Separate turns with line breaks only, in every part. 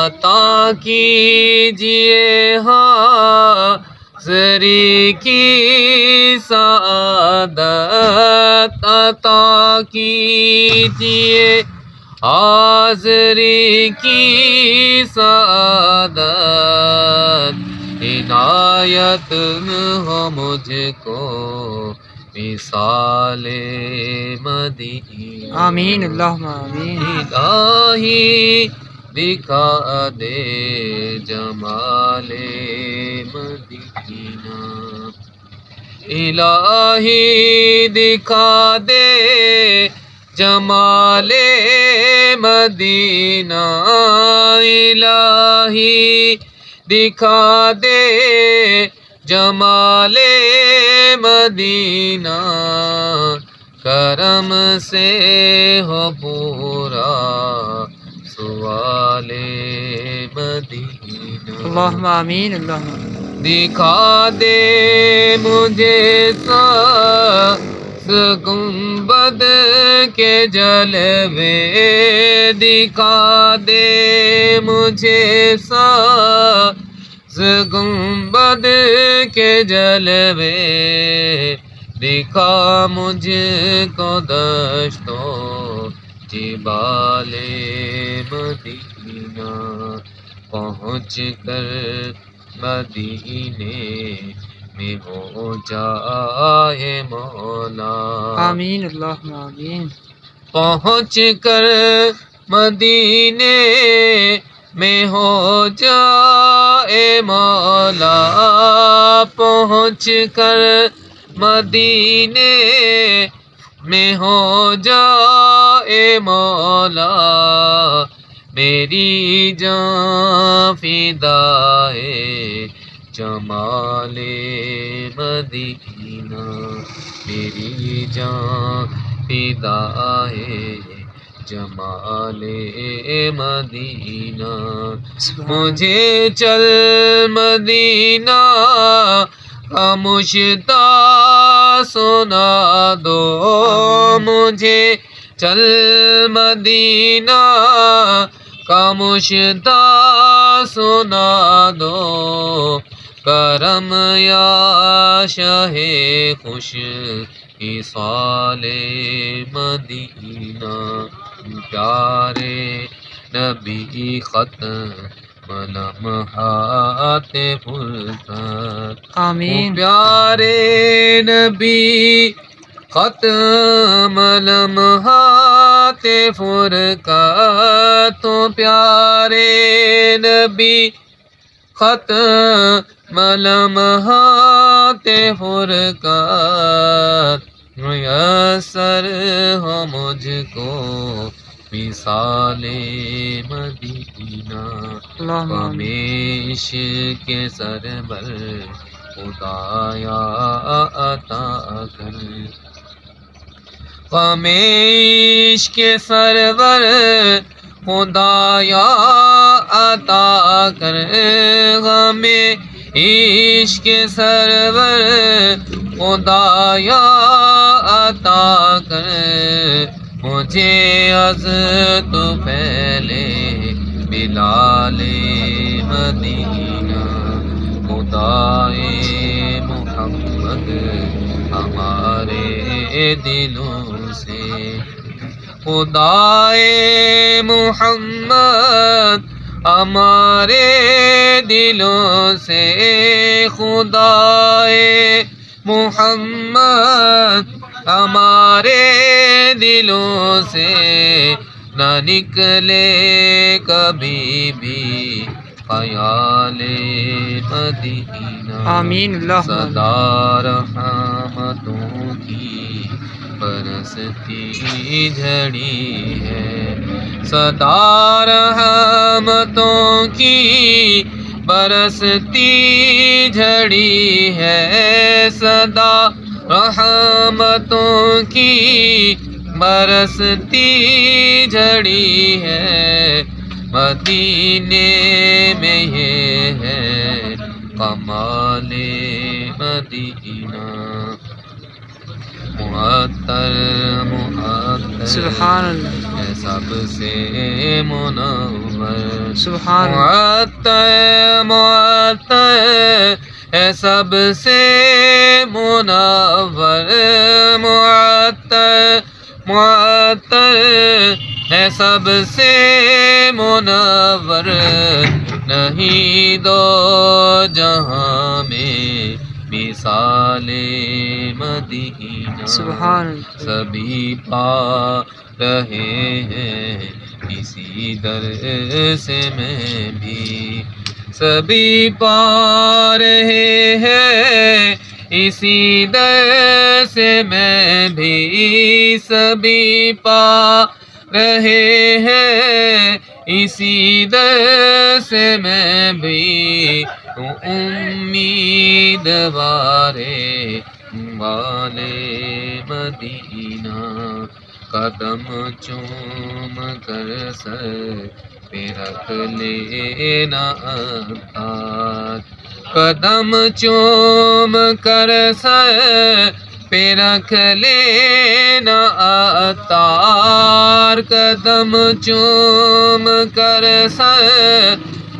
عطا کیجئے حاضری کی سعادت عطا کیجئے حاضری کی سعادت عنایت ہو مجھ کو مثال مدینہ
آمین اللہم آمین
الہی دکھا دے جمال مدینہ الہی دکھا دے جمال مدینہ الہی دکھا دے جمال مدینہ کرم سے ہو پورا سوال مدینہ
اللہم آمین اللہم آمین
دکھا دے مجھے ساز گنبد کے جلوے دکھا دے مجھے ساز گنبد کے جلوے دکھا مجھ کو دشتوں جبال مدینہ پہنچ کر مدینے میں ہو جائے مولا
آمین اللہم آمین
پہنچ کر مدینے میں ہو جائے مولا پہنچ کر مدینے میں ہو جائے مولا میری جان فدائے جمال مدینہ میری جان فدائے جمال مدینہ مجھے چل مدینہ کا مشتاق سنا دو مجھے چل مدینہ کا مشتاق سنا دو کرم یا شاہ خوش ایصال مدینہ پیارے نبی ختم لمحات فرصت
آمین
پیارے نبی ختم لمحات فرقت تو پیارے نبی ختم لمحات فرقت میسر ہو مجھ کو مثال مدینہ
اللہم آمین
ہمیش کے سرور خدایا عطا کر ہمیش کے سرور خدایا عطا کر ہمیں عشق سرور خدایا عطا کر مجھے از تو پہلے بلال مدینہ خدائے محمد ہمارے دلوں سے خدائے محمد ہمارے دلوں سے خدائے محمد ہمارے دلوں سے نہ نکلے کبھی بھی خیال مدینہ
آمین اللہم آمین
صدا رحمتوں کی برستی جھڑی ہے صدا رحمتوں کی برستی جھڑی ہے صدا رحمتوں کی برستی جھڑی ہے مدینے میں یہ ہے کمال مدینہ معطر معطر
سبحان اللہ
ہے سب سے منور
سبحان اللہ
معطر معطر ہے سب سے منور معطر معطر ہے سب سے منور نہیں دو جہاں میں مثال مدینہ
سبحان اللہ
سبھی پا رہے ہیں اسی در سے میں بھی سبھی پا رہے ہیں اسی در سے میں بھی سبھی پا رہے ہیں اسی در سے میں بھی امیدوارے والے مدینہ قدم چوم کر سر پہ رکھ لینا عطار قدم چوم کر سر پہ رکھ لینا عطار قدم چوم کر سر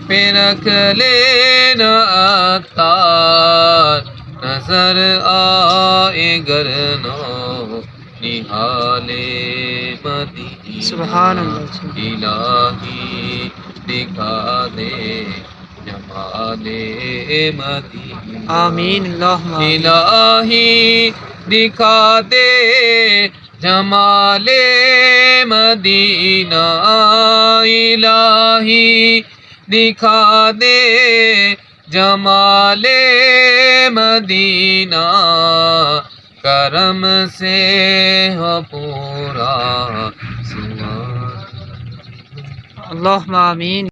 پہ رکھ لینا عطار نظر آئے گر نو نہال مدینہ
سبحان اللہ
الہی دکھا دے جمال مدینہ
آمین اللہم آمین
الہی دکھا دے جمال مدینہ الہی دکھا دے جمال مدینہ کرم سے ہو پورا سوا
اللہم آمین